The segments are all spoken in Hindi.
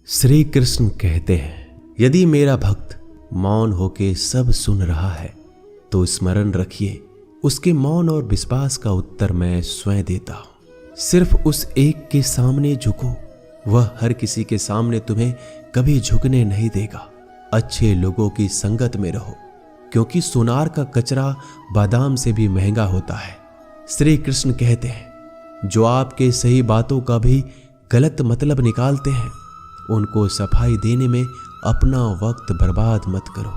श्री कृष्ण कहते हैं, यदि मेरा भक्त मौन होके सब सुन रहा है तो स्मरण रखिए, उसके मौन और विश्वास का उत्तर मैं स्वयं देता हूं। सिर्फ उस एक के सामने झुको, वह हर किसी के सामने तुम्हें कभी झुकने नहीं देगा। अच्छे लोगों की संगत में रहो, क्योंकि सोनार का कचरा बादाम से भी महंगा होता है। श्री कृष्ण कहते हैं, जो आपके सही बातों का भी गलत मतलब निकालते हैं, उनको सफाई देने में अपना वक्त बर्बाद मत करो।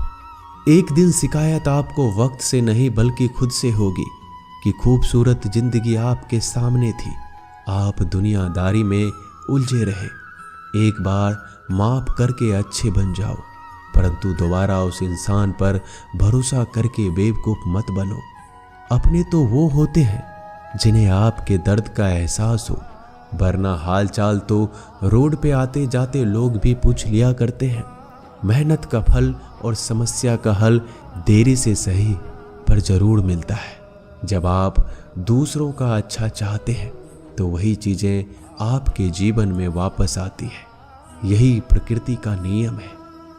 एक दिन शिकायत आपको वक्त से नहीं बल्कि खुद से होगी कि खूबसूरत जिंदगी आपके सामने थी, आप दुनियादारी में उलझे रहे। एक बार माफ करके अच्छे बन जाओ, परंतु दोबारा उस इंसान पर भरोसा करके बेवकूफ मत बनो। अपने तो वो होते हैं जिन्हें आपके दर्द का एहसास हो, वरना हाल चाल तो रोड पे आते जाते लोग भी पूछ लिया करते हैं। मेहनत का फल और समस्या का हल देरी से सही पर जरूर मिलता है। जब आप दूसरों का अच्छा चाहते हैं तो वही चीजें आपके जीवन में वापस आती है। यही प्रकृति का नियम है।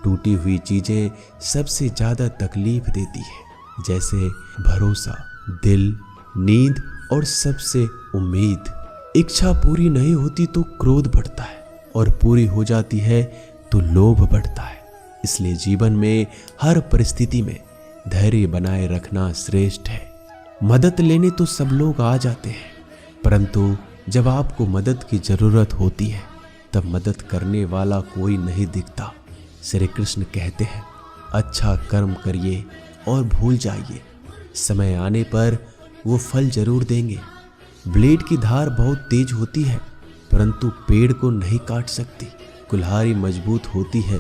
टूटी हुई चीजें सबसे ज्यादा तकलीफ देती है, जैसे भरोसा, दिल, नींद और सबसे उम्मीद। इच्छा पूरी नहीं होती तो क्रोध बढ़ता है, और पूरी हो जाती है तो लोभ बढ़ता है। इसलिए जीवन में हर परिस्थिति में धैर्य बनाए रखना श्रेष्ठ है। मदद लेने तो सब लोग आ जाते हैं, परंतु जब आपको मदद की जरूरत होती है तब मदद करने वाला कोई नहीं दिखता। श्री कृष्ण कहते हैं, अच्छा कर्म करिए और भूल जाइए, समय आने पर वो फल जरूर देंगे। ब्लेड की धार बहुत तेज होती है, परंतु पेड़ को नहीं काट सकती। कुल्हाड़ी मजबूत होती है,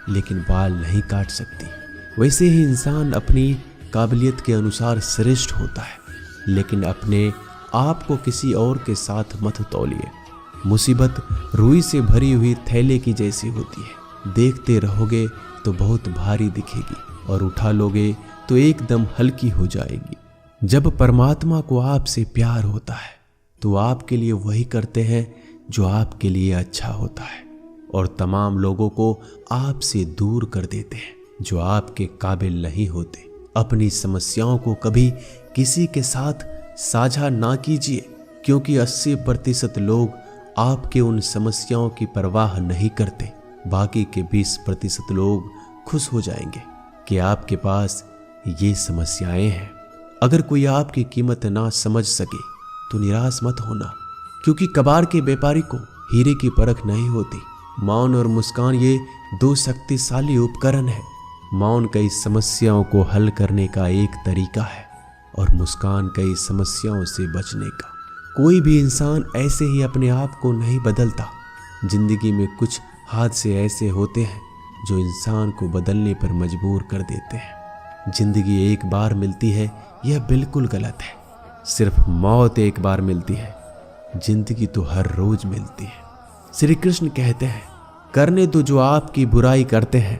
लेकिन बाल नहीं काट सकती। वैसे ही इंसान अपनी काबिलियत के अनुसार श्रेष्ठ होता है, लेकिन अपने आप को किसी और के साथ मत तौलिए। मुसीबत रुई से भरी हुई थैले की जैसी होती है, देखते रहोगे तो बहुत भारी दिखेगी और उठा लोगे तो एकदम हल्की हो जाएगी। जब परमात्मा को आपसे प्यार होता है तो आपके लिए वही करते हैं जो आपके लिए अच्छा होता है, और तमाम लोगों को आपसे दूर कर देते हैं जो आपके काबिल नहीं होते। अपनी समस्याओं को कभी किसी के साथ साझा ना कीजिए, क्योंकि 80% लोग आपके उन समस्याओं की परवाह नहीं करते। बाकी के 20% लोग खुश हो जाएंगे कि आपके पास ये समस्याएं हैं। अगर कोई आपकी कीमत ना समझ सके तो निराश मत होना, क्योंकि कबाड़ के व्यापारी को हीरे की परख नहीं होती। मौन और मुस्कान ये दो शक्तिशाली उपकरण है। मौन कई समस्याओं को हल करने का एक तरीका है, और मुस्कान कई समस्याओं से बचने का। कोई भी इंसान ऐसे ही अपने आप को नहीं बदलता। जिंदगी में कुछ हादसे ऐसे होते हैं जो इंसान को बदलने पर मजबूर कर देते हैं। जिंदगी एक बार मिलती है, यह बिल्कुल गलत है। सिर्फ मौत एक बार मिलती है, जिंदगी तो हर रोज मिलती है। श्री कृष्ण कहते हैं, करने दो जो आपकी बुराई करते हैं।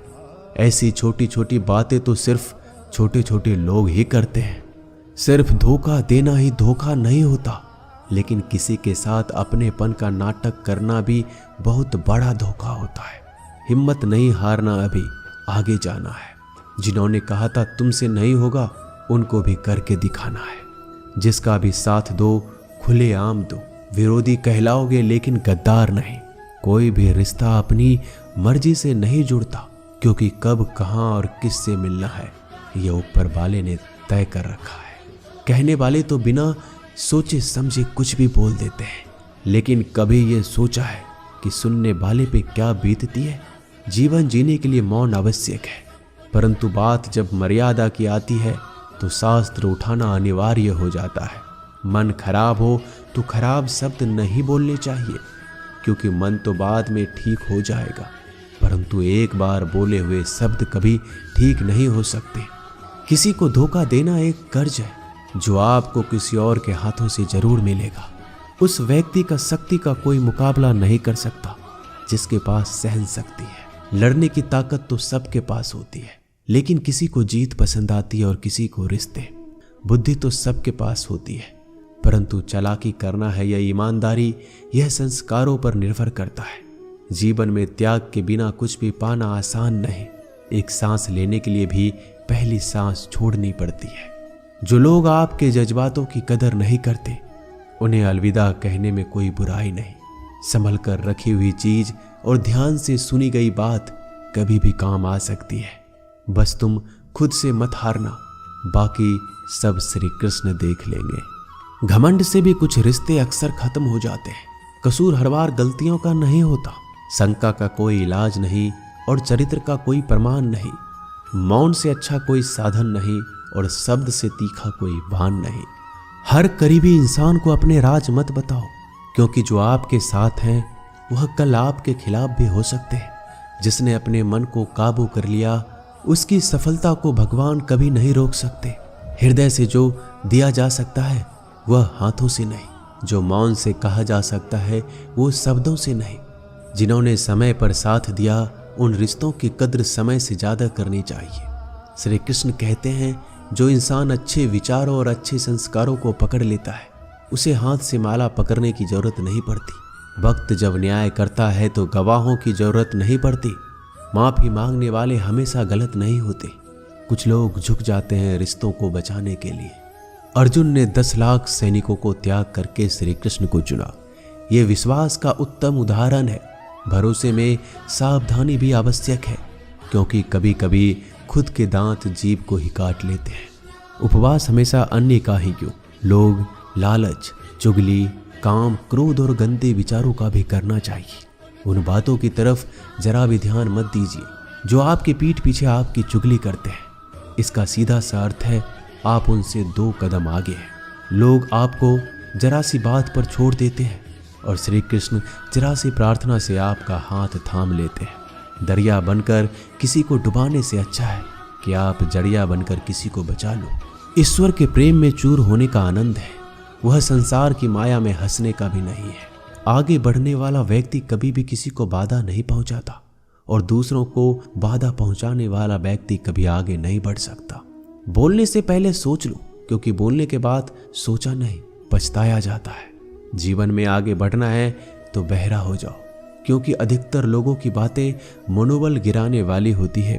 ऐसी छोटी छोटी बातें तो सिर्फ छोटे छोटे लोग ही करते हैं। सिर्फ धोखा देना ही धोखा नहीं होता, लेकिन किसी के साथ अपनेपन का नाटक करना भी बहुत बड़ा धोखा होता है। हिम्मत नहीं हारना, अभी आगे जाना है। जिन्होंने कहा था तुमसे नहीं होगा, उनको भी करके दिखाना है। जिसका भी साथ दो, खुले आम दो। विरोधी कहलाओगे लेकिन गद्दार नहीं। कोई भी रिश्ता अपनी मर्जी से नहीं जुड़ता, क्योंकि कब, कहां और किससे मिलना है यह ऊपर वाले ने तय कर रखा है। कहने वाले तो बिना सोचे समझे कुछ भी बोल देते हैं, लेकिन कभी ये सोचा है कि सुनने वाले पे क्या बीतती है। जीवन जीने के लिए मौन आवश्यक है, परंतु बात जब मर्यादा की आती है तो शास्त्र उठाना अनिवार्य हो जाता है। मन खराब हो तो खराब शब्द नहीं बोलने चाहिए, क्योंकि मन तो बाद में ठीक हो जाएगा, परंतु एक बार बोले हुए शब्द कभी ठीक नहीं हो सकते। किसी को धोखा देना एक कर्ज है जो आपको किसी और के हाथों से जरूर मिलेगा। उस व्यक्ति का शक्ति का कोई मुकाबला नहीं कर सकता जिसके पास सहन शक्ति है। लड़ने की ताकत तो सबके पास होती है, लेकिन किसी को जीत पसंद आती है और किसी को रिश्ते। बुद्धि तो सबके पास होती है, परंतु चालाकी करना है या ईमानदारी, यह संस्कारों पर निर्भर करता है। जीवन में त्याग के बिना कुछ भी पाना आसान नहीं। एक सांस लेने के लिए भी पहली सांस छोड़नी पड़ती है। जो लोग आपके जज्बातों की कदर नहीं करते, उन्हें अलविदा कहने में कोई बुराई नहीं। संभल कर रखी हुई चीज और ध्यान से सुनी गई बात कभी भी काम आ सकती है। बस तुम खुद से मत हारना, बाकी सब श्री कृष्ण देख लेंगे। घमंड से भी कुछ रिश्ते अक्सर खत्म हो जाते हैं। कसूर हर बार गलतियों का नहीं होता। शंका का कोई इलाज नहीं और चरित्र का कोई प्रमाण नहीं। मौन से अच्छा कोई साधन नहीं और शब्द से तीखा कोई भान नहीं। हर करीबी इंसान को अपने राज मत बताओ, क्योंकि जो आपके साथ हैं वह कल आपके खिलाफ भी हो सकते हैं। जिसने अपने मन को काबू कर लिया, उसकी सफलता को भगवान कभी नहीं रोक सकते। हृदय से जो दिया जा सकता है वह हाथों से नहीं। जो मौन से कहा जा सकता है वो शब्दों से नहीं। जिन्होंने समय पर साथ दिया, उन रिश्तों की कद्र समय से ज्यादा करनी चाहिए। श्री कृष्ण कहते हैं, जो इंसान अच्छे विचारों और अच्छे संस्कारों को पकड़ लेता है, उसे हाथ से माला पकड़ने की जरूरत नहीं पड़ती। वक्त जब न्याय करता है तो गवाहों की जरूरत नहीं पड़ती। माफी मांगने वाले हमेशा गलत नहीं होते। कुछ लोग झुक जाते हैं रिश्तों को बचाने के लिए। अर्जुन ने 10 लाख सैनिकों को त्याग करके श्री कृष्ण को चुना। ये विश्वास का उत्तम उदाहरण है। भरोसे में सावधानी भी आवश्यक है, क्योंकि कभी कभी खुद के दांत जीभ को ही काट लेते हैं। उपवास हमेशा अन्य का ही क्यों, लोग लालच, चुगली, काम, क्रोध और गंदे विचारों का भी करना चाहिए। उन बातों की तरफ जरा भी ध्यान मत दीजिए जो आपके पीठ पीछे आपकी चुगली करते हैं। इसका सीधा सा अर्थ है आप उनसे 2 कदम आगे हैं। लोग आपको जरा सी बात पर छोड़ देते हैं और श्री कृष्ण जरा सी प्रार्थना से आपका हाथ थाम लेते हैं। दरिया बनकर किसी को डुबाने से अच्छा है कि आप जड़िया बनकर किसी को बचा लो। ईश्वर के प्रेम में चूर होने का आनंद है, वह संसार की माया में हंसने का भी नहीं है। आगे बढ़ने वाला व्यक्ति कभी भी किसी को बाधा नहीं पहुंचाता और दूसरों को बाधा पहुंचाने वाला व्यक्ति कभी आगे नहीं बढ़ सकता। बोलने से पहले सोच लो, क्योंकि बोलने के बाद सोचा नहीं पछताया जाता है। जीवन में आगे बढ़ना है तो बहरा हो जाओ, क्योंकि अधिकतर लोगों की बातें मनोबल गिराने वाली होती है।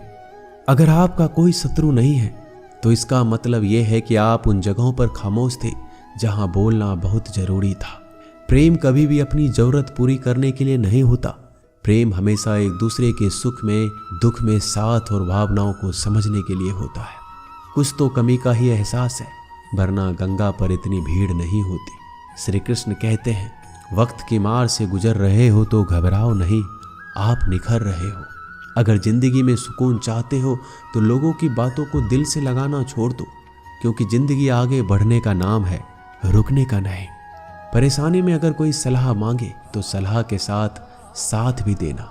अगर आपका कोई शत्रु नहीं है तो इसका मतलब यह है कि आप उन जगहों पर खामोश थे जहां बोलना बहुत जरूरी था। प्रेम कभी भी अपनी जरूरत पूरी करने के लिए नहीं होता। प्रेम हमेशा एक दूसरे के सुख में दुख में साथ और भावनाओं को समझने के लिए होता है। कुछ तो कमी का ही एहसास है, वरना गंगा पर इतनी भीड़ नहीं होती। श्री कृष्ण कहते हैं, वक्त की मार से गुजर रहे हो तो घबराओ नहीं, आप निखर रहे हो। अगर जिंदगी में सुकून चाहते हो तो लोगों की बातों को दिल से लगाना छोड़ दो, क्योंकि जिंदगी आगे बढ़ने का नाम है, रुकने का नहीं। परेशानी में अगर कोई सलाह मांगे तो सलाह के साथ साथ भी देना,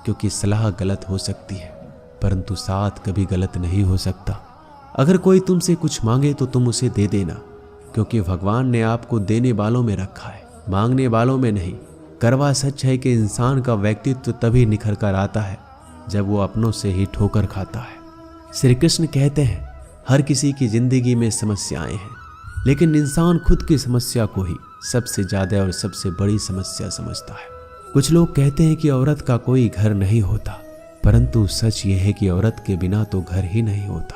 क्योंकि सलाह गलत हो सकती है परंतु साथ कभी गलत नहीं हो सकता। अगर कोई तुमसे कुछ मांगे तो तुम उसे दे देना, क्योंकि भगवान ने आपको देने वालों में रखा है, मांगने वालों में नहीं। करवा सच है कि इंसान का व्यक्तित्व तभी निखर कर आता है जब वो अपनों से ही ठोकर खाता है। श्री कृष्ण कहते हैं, हर किसी की जिंदगी में समस्याएं हैं, लेकिन इंसान खुद की समस्या को ही सबसे ज्यादा और सबसे बड़ी समस्या समझता है। कुछ लोग कहते हैं कि औरत का कोई घर नहीं होता, परंतु सच ये है कि औरत के बिना तो घर ही नहीं होता।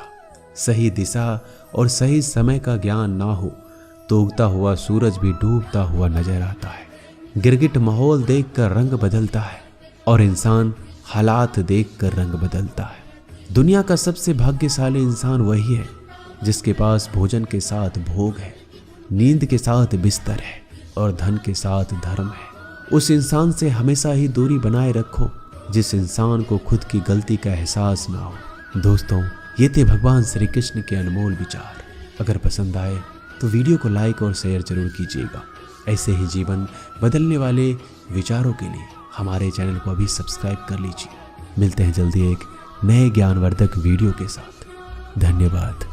सही दिशा और सही समय का ज्ञान ना हो तो उगता हुआ सूरज भी डूबता हुआ नजर आता है। गिरगिट माहौल देखकर रंग बदलता है और इंसान हालात देखकर रंग बदलता है। दुनिया का सबसे भाग्यशाली इंसान वही है जिसके पास भोजन के साथ भोग है, नींद के साथ बिस्तर है और धन के साथ धर्म है। उस इंसान से हमेशा ही दूरी बनाए रखो जिस इंसान को खुद की गलती का एहसास ना हो। दोस्तों, ये थे भगवान श्री कृष्ण के अनमोल विचार। अगर पसंद आए तो वीडियो को लाइक और शेयर जरूर कीजिएगा। ऐसे ही जीवन बदलने वाले विचारों के लिए हमारे चैनल को अभी सब्सक्राइब कर लीजिए। मिलते हैं जल्दी एक नए ज्ञानवर्धक वीडियो के साथ। धन्यवाद।